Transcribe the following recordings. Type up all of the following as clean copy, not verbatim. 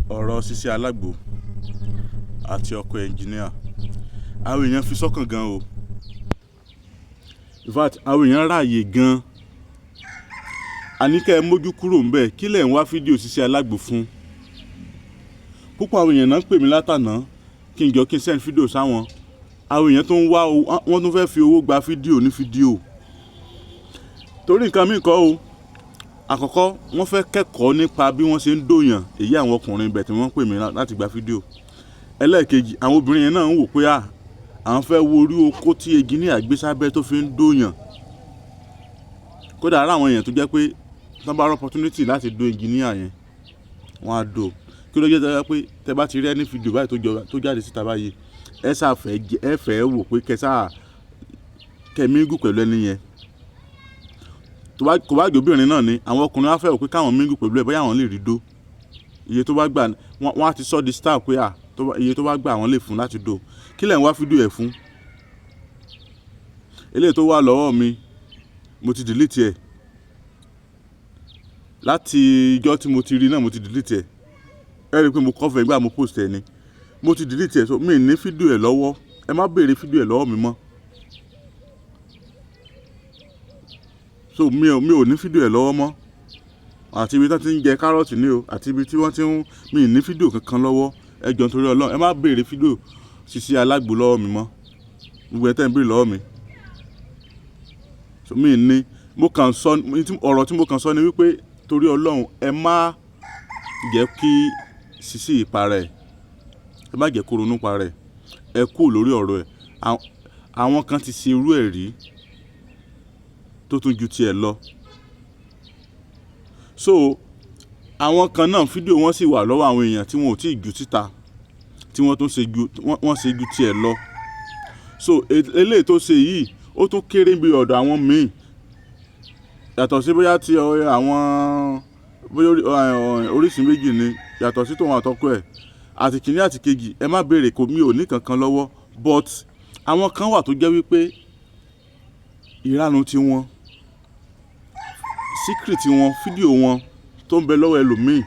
ọ̀rọ̀ sisi alagbo àti ọkọ ẹnjìníà àwọn èèyàn fi sọ́kàn gan o. In fact àwọn èèyàn ráàyè gan. Àníkẹ́ mójú kúrò ńbẹ̀ kí lẹ̀ ń wá fídíò sisi alagbo fún. Púpọ̀ àwọn èèyàn náà ń pè mí látàná kí n jọ kí n send fídíò sáwọn. Àwọn èèyàn tó ń wá wọ́n tún fẹ́ fi owó gba fídíò ní fídíò. Torí nǹkan míì kọ́ o. Àkọ́kọ́ wọ́n fẹ́ kẹ́kọ̀ọ́ nípa bí wọ́n ṣe ń dòyàn èyí àwọn ọkùnrin ibẹ̀ tí wọ́n pè mí láti gba fídíò. Ẹlẹ́ẹ̀kejì àwọn obìnrin yẹn náà ń wò pé àwọn fẹ́ wo orí okó tí engineer gbé sábẹ́ tó fi ń dòyàn. Kódà ara àwọn èèyàn tó jẹ́ pé tán bá rí opportunity láti do engineer yẹn wọ́n á dò. Kí ló jẹ́ tẹ́lẹ̀ pé tẹ́ bá ti rí ẹni fídíò báyìí tó jáde síta báyìí ẹ fẹ́ wò pé kẹ́mígù pẹ̀lú ẹni yẹn. Kò bá jẹ́ obìnrin náà ni àwọn ọkùnrin á fẹ́ wò pé káwọn mígù pẹ̀lú ẹ̀ bóyá àwọn lè rí dó. Iye tó bá gbà wọ́n á ti sọ di star pé iye tó bá gbà àwọn lè fún láti dó. Kí lẹ̀ ń wá fídíò ẹ̀ fún? Eléyìí tó wà lọ́wọ́ mi mo ti delete ẹ̀. Láti ìjọ́ tí mo ti rí náà mo ti delete ẹ̀. Ẹ rí i pé mo cover ìgbà mo post ẹ̀ ni. Mo ti delete ẹ̀ so mi ní fídíò ẹ̀ lọ́wọ́. Ẹ má béèrè fídíò ẹ̀ lọ́wọ́ mi mọ́. So mi ò ní fídíò ẹ̀ lọ́wọ́ mọ́. Àti ibi tí wọ́n ti ń jẹ kárọ̀tì ni o àti ibi tí wọ́n ti ń mi ní fídíò kankan lọ́wọ́. Ẹ jọ̀ọ́ nítorí Ọlọ́run ẹ má béèrè fídíò sisi alagbo lọ́wọ́ mi mọ́. Gbogbo ẹ̀ tẹ́ ń béèrè lọ́wọ́ mi. So mi ní mo kàn sọ ọ̀rọ̀ tí mo kàn sọ ni wípé torí Ọlọ́run ẹ má jẹ́ kí sisi ìparẹ́ ẹ má jẹ́ kó ronú parẹ́ ẹ kú lórí ọ̀rọ̀ ẹ̀. Àwọn kan ti ṣe irú ẹ̀ rí tó tún ju tiẹ̀ lọ. So àwọn kan náà fídíò wọn sì wà lọ́wọ́ àwọn èèyàn tí wọn ò tí ì jù síta tí wọ́n tún ṣe ju tiẹ̀ lọ. So eléyìí tó ṣe yìí ó tún kéré bí ọ̀dọ̀ àwọn míì yàtọ̀ sí bóyá ti àwọn bóyá oríṣìí méjì ni yàtọ̀ sí tòun àtọ́kọ ẹ̀ àti kìíní àti kejì ẹ má béèrè kò mí ò ní kankan lọ́wọ́ but àwọn kan wà tó jẹ́ wípé ìranu ti wọn secret wọn fídíò wọn tó ń bẹ lọ́wọ́ ẹlòmíì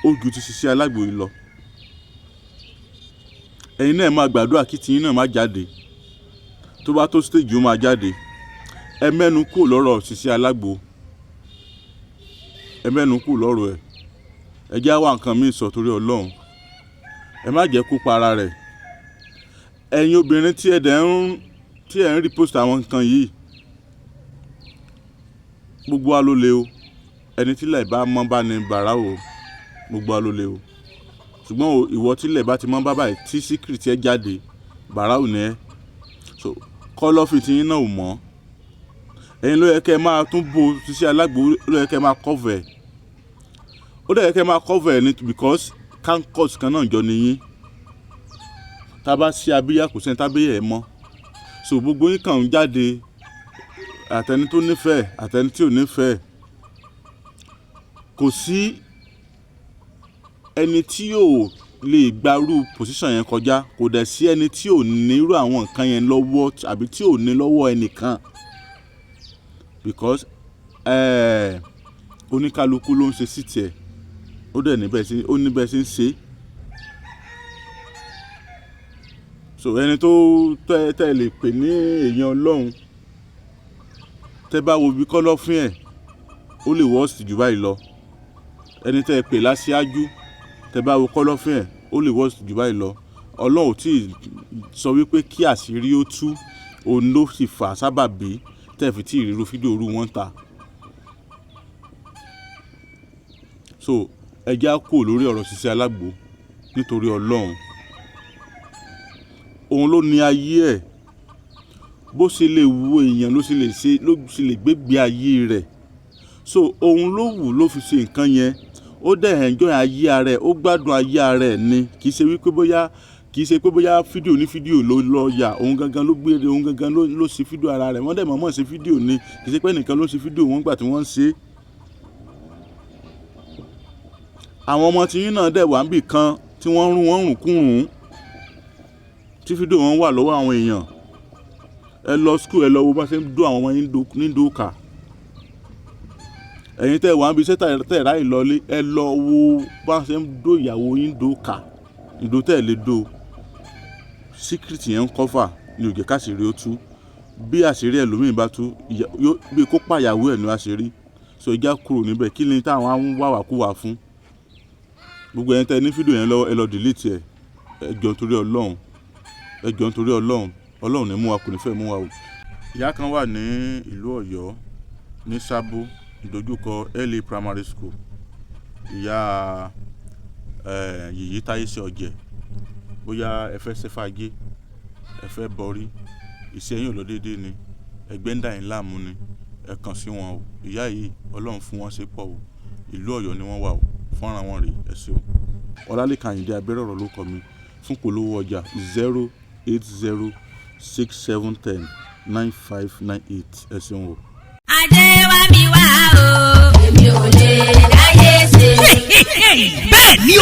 ó ju ti sisi alagbo yìí lọ. Ẹ̀yin náà máa gbàdúrà kí tiyín náà má jáde tó bá tó stage ó máa jáde. Ẹ mẹ́nu kúrò lọ́rọ̀ sisi alagbo ẹ mẹ́nu kúrò lọ́rọ̀ ẹ̀ ẹ jẹ́ wá nǹkan míì sọ torí Ọlọ́run ẹ má jẹ́ kó para rẹ̀. Ẹ̀yin obìnrin tí ẹ ń repost àwọn nǹkan yìí gbogbo wa ló lè o ẹni tílẹ̀ bá mọ́ bá ní bàrà o gbogbo wa ló lè o ṣùgbọ́n ìwọ tílẹ̀ bá ti mọ́ bá báyìí tí secret ẹ jáde bàrà ò ní ẹ so kọ́lọ́fì tí yín náà ò mọ́ ẹ̀yin ló yẹ kẹ́ máa tún bo sisi alagbo ló yẹ kẹ́ máa cover ẹ̀ ó dẹ̀ yẹ kẹ́ máa cover ẹ̀ ní because cancus kan náà jọ nìyí tá a bá ṣe abíyá kò sẹ́ni tábíyá ẹ̀ mọ́ so gbogbo yín kàn ń jáde àtẹni tó nífẹ̀ẹ́ àtẹni tí ò nífẹ̀ẹ́ kò sí ẹni tí yóò lè gbarú position yẹn kọjá kò dẹ̀ sí ẹni tí ò nírú àwọn nǹkan yẹn lọ́wọ́ àbí tí ò ní lọ́wọ́ ẹnìkan because oníkálukú ló ń ṣe sí tiẹ̀ ó dẹ̀ níbẹ̀ sí ń ṣe so ẹni tó tẹ́ lè pè ní èèyàn Ọlọ́run tẹ́ bá wo bí kọ́lọ́fín ẹ̀ ó lè worst jù báyìí lọ ẹni tẹ́ pè láṣíájú tẹ́ bá wo kọ́lọ́fín ẹ̀ ó lè worst jù báyìí lọ Ọlọ́run ò tí ì sọ wípé kí àṣírí ó tú òun ló sì fà sábàbí tẹ́ fi tí ìrírú fídíò orú wọn ta so ẹ já kúrò lórí ọ̀rọ̀ sisi alagbo nítorí Ọlọ́run òun ló ní ayé ẹ̀ bó ṣe lè wu èèyàn ló sì lè gbégbé ayé rẹ̀ so òun ló wù ló fi ṣe nǹkan yẹn ó dẹ̀ enjoy ayé ara ẹ̀ ó gbádùn ayé ara ẹ̀ ni kì í ṣe pé bóyá fídíò ní fídíò ló lọ yà òun gangan ló gbére òun gangan ló ṣe fídíò ara rẹ̀ wọ́n dẹ̀ mọ̀ọ́mọ̀ ṣe fídíò ni kì í ṣe pé nìkan ló ṣe fídíò wọn gbà tí wọ́n ń ṣe. àwọn ọmọ tí yín náà dẹ̀ wá níbì kan tí wọ́n rún kúrùn tí fídíò wọn wà lọ́wọ́ àwọn èèyàn ẹ lọ school ẹ lọ wo bá ṣe ń dó àwọn ọmọ yín ní dókà ẹ̀yin tẹ́ wà níbi iṣẹ́ tẹ́ ráyè lọlé ẹ lọ wo bá ṣe ń dó ìyàwó yín dó kà ìdó tẹ́ lè dó síkírìtì yẹn ń kọ́fà ní òjò káṣírí ó tú bí àṣírí ẹlòmíì bá tú bí kó pàyàwó ẹ̀ ní àṣírí so ìjà kúrò níbẹ̀ kí ni táwọn á ń wàwàkúwà fún gbogbo ẹ̀yin tẹ́ ní fídíò yẹn lọ́wọ́ ẹ lọ dìlítì ẹ̀ ẹ jọ̀ọ́ nítorí Ọlọ́run ẹ jọ̀ọ́ nítorí Ọlọ́run ní mú wa kò ní fẹ́ mú wa o. ìyá kan wà ní ìlú Ọ̀yọ́ ní Sábó ìdojúkọ LA Primary School ìyá yìyí táyé sí ọ̀jẹ̀ bóyá ẹ fẹ́ ṣẹ́fàgé ẹ fẹ́ bọrí iṣẹ́ yín ò lọ déédéé ni ẹgbẹ́ ń dà yín láàmú ni ẹ kàn sí wọn o ìyá yìí Ọlọ́run fún wọn ṣe pọ̀ o ìlú Ọ̀yọ́ ni wọ́n wà o fọ́nrán wọn rèé ẹ ṣeun. Ọlálékan Àyìndé abẹ́rẹ́ ọ̀rọ̀ ló kọ mi fún polówó ọjà 08067109598 ẹ ṣeun o. Adé wá mi wá o, èmi ò lè dáyé ṣe. Bẹ́ẹ̀ ni o,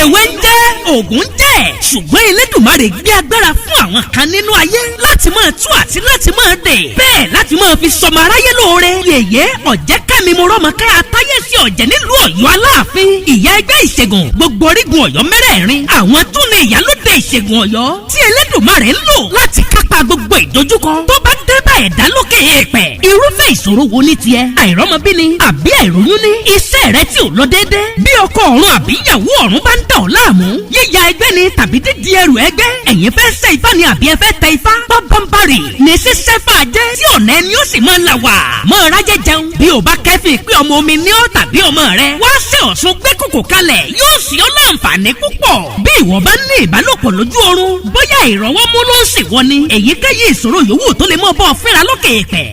ewé ń jẹ́, òògùn ń jẹ́, ṣùgbọ́n Elédùmarè gbé agbára fún àwọn kan nínú ayé láti máa tú àti láti máa dè. Bẹ́ẹ̀ láti máa fi sọmọ aráyé lóore. Yèyé ọ̀jẹ̀ kẹ́mi mo rọ́mọ ká atáyé sí ọ̀jẹ̀ nílùú Ọ̀yọ́ Aláàfin. Ìyá ẹgbẹ́ ìṣègùn gbogbo orígun Ọ̀yọ́ mẹ́rẹ̀ẹ̀rin. Àwọn tún ní ìyálóde ìṣègùn Ọ̀yọ́ tí Elédùmarè ń lò láti kápá gbogbo ìdojúkọ tó bá dé bá ẹ̀dá lókè èèpẹ̀. Irúfẹ́ ìṣòro wo ní tiẹ̀? Àìrọ́mọbíni àbí àìróyún ní? Iṣẹ́ rẹ tí ò lọ déédé. Bí ọkọ ọ̀run àbí ìyàwó ọ̀run bá ń dà ọ́ láàmú. Yíya ẹgbẹ́ ni tàbí dídí ẹrù ẹgbẹ́. Ẹ̀yin fẹ́ ṣe ifá ni àbí ẹ fẹ́ tẹ ifá? Bábánbárì ní ṣíṣẹ́ fàájẹ́ tí ọ̀nà ẹni ó sì máa là wà. Mọ́ rájẹ́ jẹun. Bí o bá kẹ́fìn pé ọmọ omi ní ọ́ tàbí ọmọ rẹ. Wá ṣe Ọ̀ṣun gbé kòkò kalẹ̀ yóò sì ọ́ láǹfààní púpọ̀. Bí ìwọ bá ní ìbálòpọ̀ lójú oorun, bóyá ìrọwọ́mú ló ń ṣèwọ ni. Èyíkéyìí ìṣòro yòówù tó lè mọ́ bọ́ fínra lókè èèpẹ̀.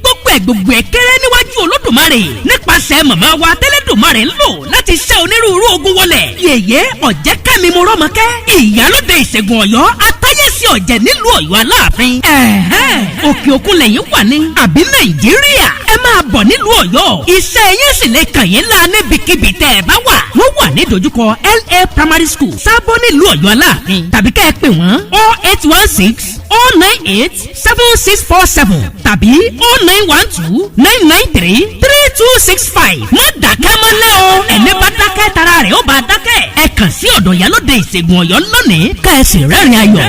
Gbogbo ẹ̀ kéré níwájú Olódùmarè nípasẹ̀ màmá wa tẹ́lẹ̀dùmarè ń lò láti ṣẹ́ onírúurú ogun wọlẹ̀. Yèyé ọ̀jẹ̀ kẹ́mi mo rọ́mọkẹ́ ìyálóde ìṣègùn Ọ̀yọ́ atáyẹ̀sí ọ̀jẹ̀ nílùú Ọ̀yọ́ Aláàfin. Òkè òkun lẹ́yìn wà ní àbí Nàìjíríà ẹ máa bọ̀ nílùú Ọ̀yọ́. Iṣẹ́ yín sì lè kàn yín lá níbikíbi tẹ́ ẹ bá wà. Wọ́n wà ní dojúkọ LA Primary School Sábó nílùú Ọ̀yọ́ Aláàfin tàbí kẹ́ ẹ pè wọ́n 08160987647 tàbí 09129933265. Má dákẹ́ mọ́lẹ́ o. Ẹni bá dákẹ́ tara rẹ̀ ó bá dákẹ́. Ẹ kàn sí ọ̀dọ̀ ìyálóde ìṣègùn Ọ̀yọ́ lónìí ká ẹ sì rẹ́rìn ayọ̀.